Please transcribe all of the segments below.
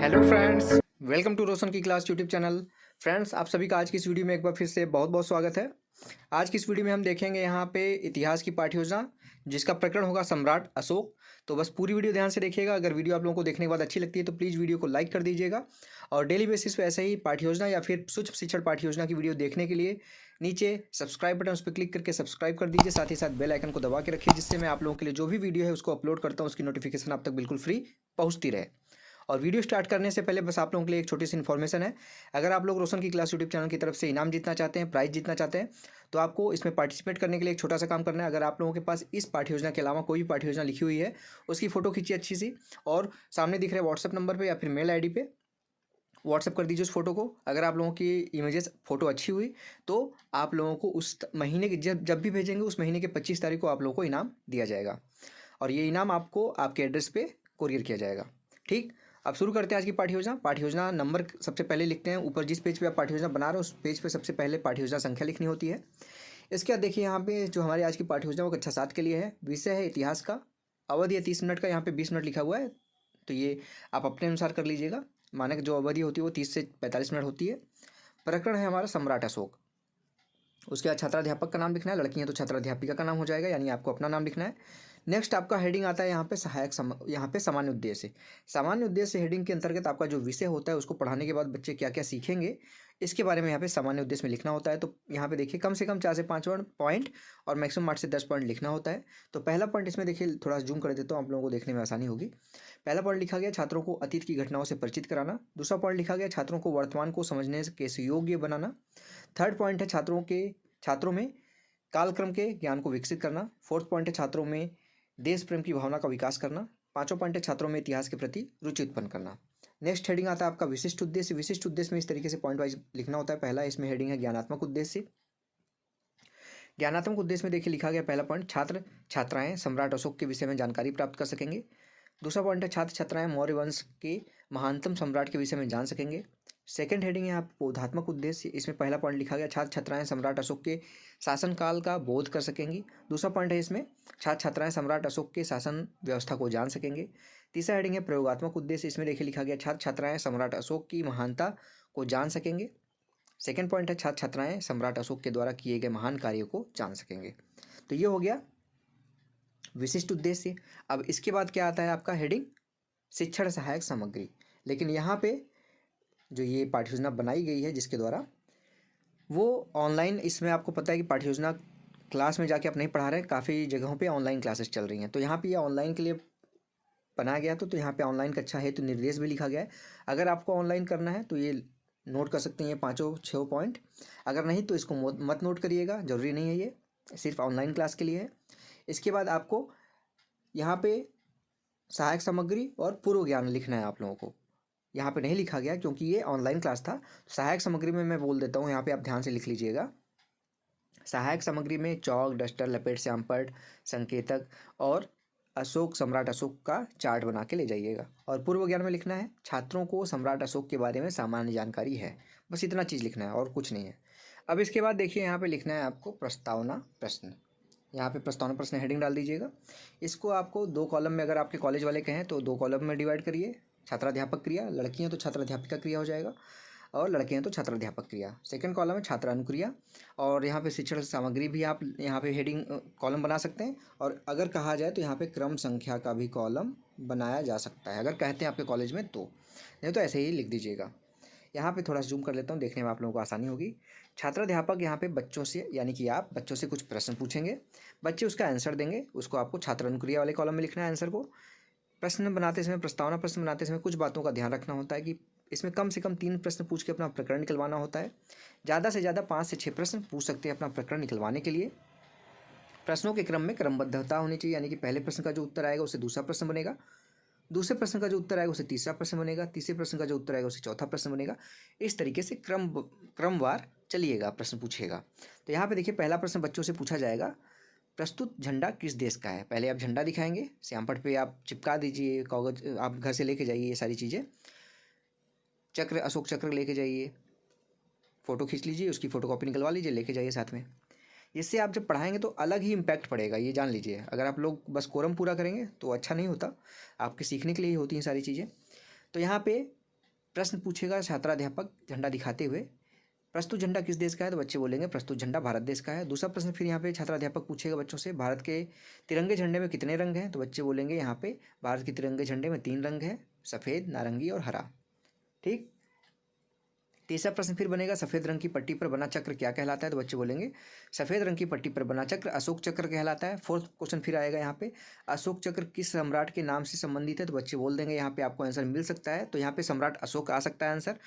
Hello friends, welcome to रोशन की class YouTube channel. Friends, आप सभी का आज की इस वीडियो में एक बार फिर से बहुत बहुत स्वागत है। आज की इस वीडियो में हम देखेंगे यहाँ पे इतिहास की पाठ्य योजना, जिसका प्रकरण होगा सम्राट अशोक। तो बस पूरी वीडियो ध्यान से देखिएगा। अगर वीडियो आप लोगों को देखने के बाद अच्छी लगती है तो प्लीज़ वीडियो को लाइक कर दीजिएगा। और डेली बेसिस पे ऐसे ही पाठ्य योजना या फिर सूक्ष्म शिक्षण पाठ्य योजना की वीडियो देखने के लिए नीचे सब्सक्राइब बटन उस पर क्लिक करके सब्सक्राइब कर दीजिए। साथ ही साथ बेल आइकन को दबा के रखिए, जिससे मैं आप लोगों के लिए जो भी वीडियो है उसको अपलोड करता हूँ उसकी नोटिफिकेशन आप तक बिल्कुल फ्री पहुँचती रहे। और वीडियो स्टार्ट करने से पहले बस आप लोगों के लिए एक छोटी सी इन्फॉर्मेशन है। अगर आप लोग रोशन की क्लास यूट्यूब चैनल की तरफ से इनाम जीतना चाहते हैं, प्राइज जीतना चाहते हैं, तो आपको इसमें पार्टिसिपेट करने के लिए एक छोटा सा काम करना है। अगर आप लोगों के पास इस पाठ्य योजना के अलावा कोई भी पाठ्य योजना लिखी हुई है, उसकी फ़ोटो खींचिए अच्छी सी और सामने दिख रहे व्हाट्सएप नंबर पर या फिर मेल आई डी पे व्हाट्सएप कर दीजिए उस फोटो को। अगर आप लोगों की इमेजेस फोटो अच्छी हुई तो आप लोगों को उस महीने की जब भी भेजेंगे उस महीने के 25 तारीख को आप लोगों को इनाम दिया जाएगा। और ये इनाम आपको आपके एड्रेस पे कुरियर किया जाएगा। ठीक, अब शुरू करते हैं आज की पाठ्य योजना। पाठ्य योजना नंबर सबसे पहले लिखते हैं। ऊपर जिस पेज पे आप पाठ्य योजना बना रहे हो उस पेज पे सबसे पहले पाठ्य योजना संख्या लिखनी होती है। इसके बाद देखिए यहाँ पे जो हमारी आज की पाठ्य योजना वो कक्षा 7 के लिए है। विषय है इतिहास का। अवधि है 30 मिनट का, यहाँ पे 20 मिनट लिखा हुआ है तो ये आप अपने अनुसार कर लीजिएगा। मानक जो अवधि होती है वो 30 से 45 मिनट होती है। प्रकरण है हमारा सम्राट अशोक। उसके बाद छात्राध्यापक का नाम लिखना है, लड़की है तो छात्राध्यापिका का नाम हो जाएगा, यानी आपको अपना नाम लिखना है। नेक्स्ट आपका हेडिंग आता है यहाँ पे यहाँ पे सामान्य उद्देश्य। सामान्य उद्देश्य हेडिंग के अंतर्गत आपका जो विषय होता है उसको पढ़ाने के बाद बच्चे क्या क्या सीखेंगे इसके बारे में यहाँ पे सामान्य उद्देश्य में लिखना होता है। तो यहाँ पे देखिए कम से कम 4 से 5 पॉइंट और मैक्सिमम 8 से 10 पॉइंट लिखना होता है। तो पहला पॉइंट इसमें देखिए, थोड़ा जूम कर देता हूँ आप लोगों को देखने में आसानी होगी। पहला पॉइंट लिखा गया छात्रों को अतीत की घटनाओं से परिचित कराना। दूसरा पॉइंट लिखा गया छात्रों को वर्तमान को समझने के योग्य बनाना। थर्ड पॉइंट है छात्रों में कालक्रम के ज्ञान को विकसित करना। फोर्थ पॉइंट है छात्रों में देश प्रेम की भावना का विकास करना। पांचों पॉइंट है छात्रों में इतिहास के प्रति रुचि उत्पन्न करना। नेक्स्ट हेडिंग आता है आपका विशिष्ट उद्देश्य। विशिष्ट उद्देश्य में इस तरीके से पॉइंट वाइज लिखना होता है। पहला इसमें हेडिंग है ज्ञानात्मक उद्देश्य। ज्ञानात्मक उद्देश्य में देखिए लिखा गया पहला पॉइंट छात्र छात्राएं सम्राट अशोक के विषय में जानकारी प्राप्त कर सकेंगे। दूसरा पॉइंट है छात्र छात्राएं मौर्य वंश के महानतम सम्राट के विषय में जान सकेंगे। सेकंड हेडिंग है आप बोधात्मक उद्देश्य। इसमें पहला पॉइंट लिखा गया छात्र छात्राएं सम्राट अशोक के शासनकाल का बोध कर सकेंगी। दूसरा पॉइंट है इसमें छात्र छात्राएं सम्राट अशोक के शासन व्यवस्था को जान सकेंगे। तीसरा हेडिंग है प्रयोगात्मक उद्देश्य। इसमें देखिए लिखा गया छात्र छात्राएं सम्राट अशोक की महानता को जान सकेंगे। सेकेंड पॉइंट है छात्र छात्राएं सम्राट अशोक के द्वारा किए गए महान कार्यों को जान सकेंगे। तो ये हो गया विशिष्ट उद्देश्य। अब इसके बाद क्या आता है आपका हेडिंग शिक्षण सहायक सामग्री। लेकिन यहाँ पे जो ये पाठ्य योजना बनाई गई है जिसके द्वारा वो ऑनलाइन, इसमें आपको पता है कि पाठ्य योजना क्लास में जाके आप नहीं पढ़ा रहे हैं, काफ़ी जगहों पे ऑनलाइन क्लासेस चल रही हैं। तो यहाँ पे ये ऑनलाइन के लिए बनाया गया तो यहाँ पे ऑनलाइन कक्षा है तो निर्देश भी लिखा गया है। अगर आपको ऑनलाइन करना है तो ये नोट कर सकते हैं, ये 5-6 पॉइंट। अगर नहीं तो इसको मत नोट करिएगा, ज़रूरी नहीं है, ये सिर्फ ऑनलाइन क्लास के लिए है। इसके बाद आपको यहाँ पे सहायक सामग्री और पूर्व ज्ञान लिखना है आप लोगों को। यहाँ पे नहीं लिखा गया क्योंकि ये ऑनलाइन क्लास था। सहायक सामग्री में मैं बोल देता हूँ, यहाँ पे आप ध्यान से लिख लीजिएगा। सहायक सामग्री में चौक, डस्टर, लपेट, श्यामपट्ट, संकेतक और सम्राट अशोक का चार्ट बना के ले जाइएगा। और पूर्व ज्ञान में लिखना है छात्रों को सम्राट अशोक के बारे में सामान्य जानकारी है। बस इतना चीज़ लिखना है और कुछ नहीं है। अब इसके बाद देखिए यहाँ पे लिखना है आपको प्रस्तावना प्रश्न। यहाँ पे प्रस्तावना प्रश्न हेडिंग डाल दीजिएगा। इसको आपको 2 कॉलम में, अगर आपके कॉलेज वाले कहें तो 2 कॉलम में डिवाइड करिए। छात्राध्यापक क्रिया, लड़की हैं तो छात्राध्यापिका क्रिया हो जाएगा, और लड़के हैं तो छात्राध्यापक क्रिया। सेकंड कॉलम है छात्रानुक्रिया। और यहाँ पे शिक्षण सामग्री भी आप यहाँ पे हेडिंग कॉलम बना सकते हैं। और अगर कहा जाए तो यहाँ पे क्रम संख्या का भी कॉलम बनाया जा सकता है, अगर कहते हैं आपके कॉलेज में तो, नहीं तो ऐसे ही लिख दीजिएगा। यहाँ पे थोड़ा जूम कर लेता हूँ, देखने में आप लोगों को आसानी होगी। छात्राध्यापक यहाँ पे बच्चों से, यानी कि आप बच्चों से कुछ प्रश्न पूछेंगे, बच्चे उसका आंसर देंगे, उसको आपको छात्रानुक्रिया वाले कॉलम में लिखना है आंसर को। प्रश्न बनाते समय, प्रस्तावना प्रश्न बनाते समय कुछ बातों का ध्यान रखना होता है कि इसमें कम से कम 3 प्रश्न पूछ के अपना प्रकरण निकलवाना होता है। ज़्यादा से ज़्यादा 5 से 6 प्रश्न पूछ सकते हैं अपना प्रकरण निकलवाने के लिए। प्रश्नों के क्रम में क्रमबद्धता होनी चाहिए, यानी कि पहले प्रश्न का जो उत्तर आएगा उससे दूसरा प्रश्न बनेगा, दूसरे प्रश्न का जो उत्तर आएगा उससे तीसरा प्रश्न बनेगा, तीसरे प्रश्न का जो उत्तर आएगा उससे चौथा प्रश्न बनेगा। इस तरीके से क्रमवार चलिएगा, प्रश्न पूछिएगा। तो यहाँ पे देखिए पहला प्रश्न बच्चों से पूछा जाएगा, प्रस्तुत झंडा किस देश का है। पहले आप झंडा दिखाएंगे, श्यामपट्ट पे आप चिपका दीजिए, कागज आप घर से लेके जाइए, ये सारी चीज़ें। चक्र, अशोक चक्र लेके जाइए, फ़ोटो खींच लीजिए, उसकी फ़ोटोकॉपी निकलवा लीजिए, लेके जाइए साथ में। इससे आप जब पढ़ाएंगे तो अलग ही इम्पैक्ट पड़ेगा, ये जान लीजिए। अगर आप लोग बस कोरम पूरा करेंगे तो अच्छा नहीं होता, आपके सीखने के लिए ही होती हैं सारी चीज़ें। तो यहाँ पे प्रश्न पूछेगा छात्राध्यापक झंडा दिखाते हुए, प्रस्तुत झंडा किस देश का है? तो बच्चे बोलेंगे प्रस्तुत झंडा भारत देश का है। दूसरा प्रश्न फिर यहाँ पे छात्राध्यापक पूछेगा बच्चों से, भारत के तिरंगे झंडे में कितने रंग हैं? तो बच्चे बोलेंगे यहाँ पे भारत के तिरंगे झंडे में 3 रंग हैं, सफ़ेद, नारंगी और हरा। ठीक। तीसरा प्रश्न फिर बनेगा, सफ़ेद रंग की पट्टी पर बना चक्र क्या कहलाता है? तो बच्चे बोलेंगे सफ़ेद रंग की पट्टी पर बना चक्र अशोक चक्र कहलाता है। फोर्थ क्वेश्चन फिर आएगा यहाँ पे, अशोक चक्र किस सम्राट के नाम से संबंधित है? तो बच्चे बोल देंगे यहाँ पे आपको आंसर मिल सकता है, तो यहाँ पे सम्राट अशोक आ सकता है आंसर।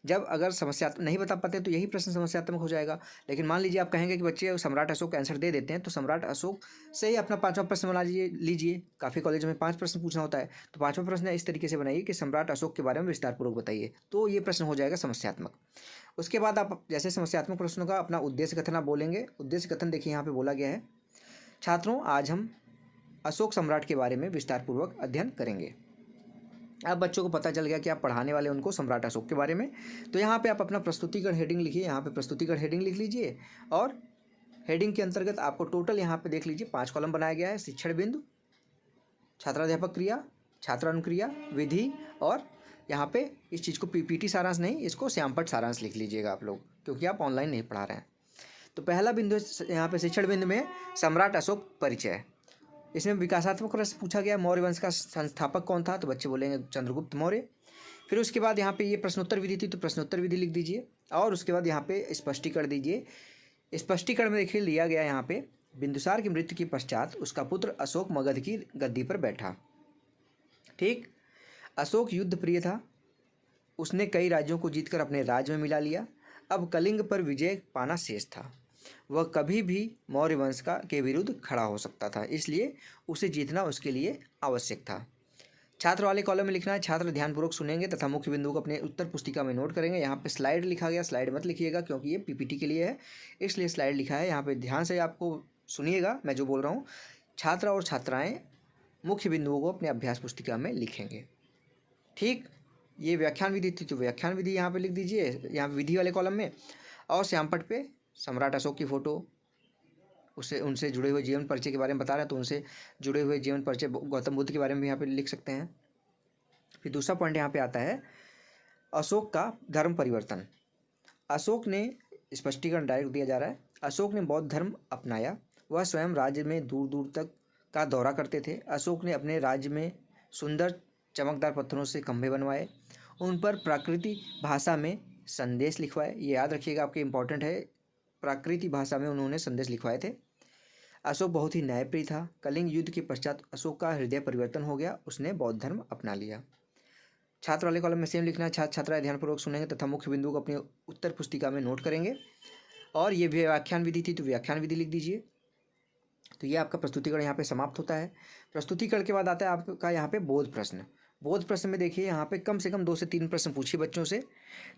जब अगर समस्या नहीं बता पाते तो यही प्रश्न समस्यात्मक हो जाएगा। लेकिन मान लीजिए आप कहेंगे कि बच्चे सम्राट अशोक का आंसर दे देते हैं, तो सम्राट अशोक से ही अपना 5वां प्रश्न बना लीजिए। काफ़ी कॉलेज में 5 प्रश्न पूछना होता है, तो 5वां प्रश्न इस तरीके से बनाइए कि सम्राट अशोक के बारे में विस्तारपूर्वक बताइए, तो ये प्रश्न हो जाएगा समस्यात्मक। उसके बाद आप जैसे समस्यात्मक प्रश्नों का अपना उद्देश्य कथन आप बोलेंगे। उद्देश्य कथन देखिए यहाँ पे बोला गया है, छात्रों आज हम अशोक सम्राट के बारे में विस्तारपूर्वक अध्ययन करेंगे। अब बच्चों को पता चल गया कि आप पढ़ाने वाले उनको सम्राट अशोक के बारे में, तो यहाँ पे आप अपना प्रस्तुतिकरण हेडिंग लिखिए। यहाँ पे प्रस्तुतिकरण हेडिंग लिख लीजिए और हेडिंग के अंतर्गत आपको टोटल यहाँ पे देख लीजिए 5 कॉलम बनाया गया है, शिक्षण बिंदु, छात्राध्यापक क्रिया, छात्र अनुक्रिया, विधि, और यहाँ पे इस चीज़ को पीपीटी सारांश नहीं, इसको श्यामपट्ट सारांश लिख लीजिएगा आप लोग, क्योंकि आप ऑनलाइन नहीं पढ़ा रहे हैं। तो पहला बिंदु यहाँ पे शिक्षण बिंदु में सम्राट अशोक परिचय। इसमें विकासात्मक प्रश्न पूछा गया, मौर्य वंश का संस्थापक कौन था? तो बच्चे बोलेंगे चंद्रगुप्त मौर्य। फिर उसके बाद यहाँ पे ये प्रश्नोत्तर विधि थी, तो प्रश्नोत्तर विधि लिख दीजिए, और उसके बाद यहाँ पे स्पष्टीकरण दीजिए। स्पष्टीकरण में देखिए लिया गया यहाँ पे, बिंदुसार की मृत्यु के पश्चात उसका पुत्र अशोक मगध की गद्दी पर बैठा। ठीक। अशोक युद्ध प्रिय था, उसने कई राज्यों को जीतकर अपने राज्य में मिला लिया। अब कलिंग पर विजय पाना शेष था। वह कभी भी मौर्य वंश के विरुद्ध खड़ा हो सकता था, इसलिए उसे जीतना उसके लिए आवश्यक था। छात्र वाले कॉलम में लिखना है, छात्र ध्यानपूर्वक सुनेंगे तथा मुख्य बिंदु को अपने उत्तर पुस्तिका में नोट करेंगे। यहाँ पे स्लाइड लिखा गया, स्लाइड मत लिखिएगा क्योंकि ये पीपीटी के लिए है, इसलिए स्लाइड लिखा है। यहाँ पे ध्यान से आपको सुनिएगा मैं जो बोल रहा हूँ। छात्र और छात्राएँ मुख्य बिंदुओं को अपने अभ्यास पुस्तिका में लिखेंगे। ठीक। ये व्याख्यान विधि थी, तो व्याख्यान विधि यहाँ पे लिख दीजिए, यहाँ पे विधि वाले कॉलम में, और श्यामपट्ट पे सम्राट अशोक की फ़ोटो, उससे उनसे जुड़े हुए जीवन परिचय के बारे में बता रहे हैं, तो उनसे जुड़े हुए जीवन परिचय गौतम बुद्ध के बारे में भी यहाँ पे लिख सकते हैं। फिर दूसरा पॉइंट यहाँ पे आता है, अशोक का धर्म परिवर्तन। अशोक ने, स्पष्टीकरण डायरेक्ट दिया जा रहा है, अशोक ने बौद्ध धर्म अपनाया। वह स्वयं राज्य में दूर दूर तक का दौरा करते थे। अशोक ने अपने राज्य में सुंदर चमकदार पत्थरों से खंभे बनवाए, उन पर प्राकृतिक भाषा में संदेश लिखवाए। ये याद रखिएगा, आपके इम्पोर्टेंट है, प्राकृतिक भाषा में उन्होंने संदेश लिखवाए थे। अशोक बहुत ही न्यायप्रिय था। कलिंग युद्ध के पश्चात अशोक का हृदय परिवर्तन हो गया, उसने बौद्ध धर्म अपना लिया। छात्र वाले कॉलम में सेम लिखना है, छात्र छात्राएं ध्यानपूर्वक सुनेंगे तथा मुख्य बिंदु को अपनी उत्तर पुस्तिका में नोट करेंगे। और ये व्याख्यान विधि थी, तो व्याख्यान विधि लिख दीजिए। तो ये आपका प्रस्तुतिकरण यहाँ पे समाप्त होता है। प्रस्तुतिकरण के बाद आता है आपका यहाँ पे बोध प्रश्न। बोध प्रश्न में देखिए यहाँ पे कम से कम 2 से 3 प्रश्न पूछिए बच्चों से।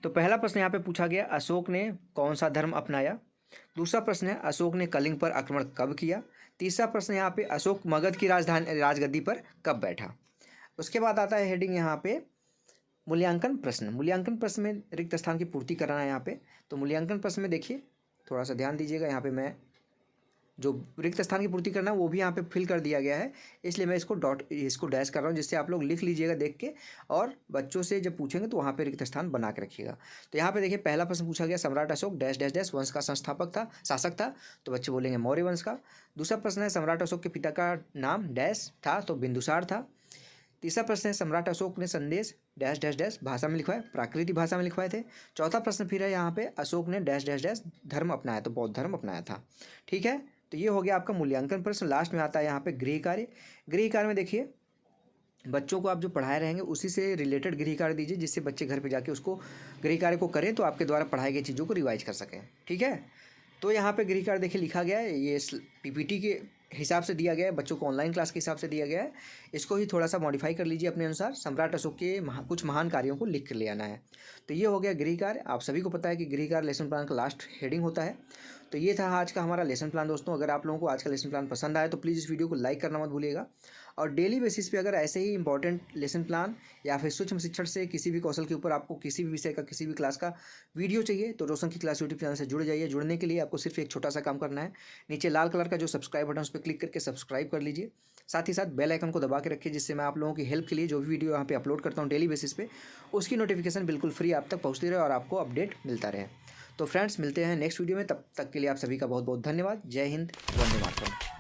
तो पहला प्रश्न यहाँ पे पूछा गया, अशोक ने कौन सा धर्म अपनाया। दूसरा प्रश्न है, अशोक ने कलिंग पर आक्रमण कब किया। तीसरा प्रश्न यहाँ पे, अशोक मगध की राजगद्दी पर कब बैठा। उसके बाद आता है हेडिंग यहाँ पे मूल्यांकन प्रश्न। मूल्यांकन प्रश्न में रिक्त स्थान की पूर्ति कराना है यहाँ पे। तो मूल्यांकन प्रश्न में देखिए, थोड़ा सा ध्यान दीजिएगा, यहाँ पे मैं जो रिक्त स्थान की पूर्ति करना है वो भी यहाँ पे फिल कर दिया गया है, इसलिए मैं इसको डैश कर रहा हूँ, जिससे आप लोग लिख लीजिएगा देख के, और बच्चों से जब पूछेंगे तो वहाँ पे रिक्त स्थान बना के रखिएगा। तो यहाँ पे देखिए पहला प्रश्न पूछा गया, सम्राट अशोक डैश डैश डैश वंश का शासक था, तो बच्चे बोलेंगे मौर्य वंश का। दूसरा प्रश्न है, सम्राट अशोक के पिता का नाम डैश था, तो बिंदुसार था। तीसरा प्रश्न है, सम्राट अशोक ने संदेश डैश डैश डैश भाषा में लिखवाए, प्राकृतिक भाषा में लिखवाए थे। चौथा प्रश्न फिर है यहाँ पे, अशोक ने डैश डैश डैश धर्म अपनाया, तो बौद्ध धर्म अपनाया था। ठीक है, तो ये हो गया आपका मूल्यांकन प्रश्न। लास्ट में आता है यहाँ पे गृह कार्य। गृह कार्य में देखिए, बच्चों को आप जो पढ़ाए रहेंगे उसी से रिलेटेड गृह कार्य दीजिए, जिससे बच्चे घर पे जाके उसको गृह कार्य को करें, तो आपके द्वारा पढ़ाई गई चीज़ों को रिवाइज कर सकें। ठीक है, तो यहाँ पे गृह कार्य देखिए लिखा गया है, ये पीपीटी के हिसाब से दिया गया है, बच्चों को ऑनलाइन क्लास के हिसाब से दिया गया है। इसको ही थोड़ा सा मॉडिफाई कर लीजिए अपने अनुसार। सम्राट अशोक के कुछ महान कार्यों को लिख कर ले आना है। तो ये हो गया गृह कार्य। आप सभी को पता है कि गृह कार्य लेसन प्लान का लास्ट हेडिंग होता है। तो ये था आज का हमारा लेसन प्लान दोस्तों। अगर आप लोगों को आज का लेसन प्लान पसंद आया तो प्लीज़ इस वीडियो को लाइक करना मत भूलिएगा। और डेली बेसिस पे अगर ऐसे ही इंपॉर्टेंट लेसन प्लान या फिर सूक्ष्म शिक्षण से किसी भी कौशल के ऊपर आपको किसी भी विषय का किसी भी क्लास का वीडियो चाहिए, तो रोशन की क्लास यूट्यूब चैनल से जुड़ जाइए। जुड़ने के लिए आपको सिर्फ एक छोटा सा काम करना है, नीचे लाल कलर का जो सब्सक्राइब बटन उस पर पर क्लिक करके सब्सक्राइब कर लीजिए। साथ ही साथ बेल आइकन को दबा के रखिए, जिससे मैं आप लोगों की हेल्प के लिए जो भी वीडियो यहाँ पे अपलोड करता हूँ डेली बेसिस पे, उसकी नोटिफिकेशन बिल्कुल फ्री आप तक पहुँचती रहे और आपको अपडेट मिलता रहे। तो फ्रेंड्स, मिलते हैं नेक्स्ट वीडियो में, तब तक के लिए आप सभी का बहुत बहुत धन्यवाद। जय हिंद, वंदे मातरम।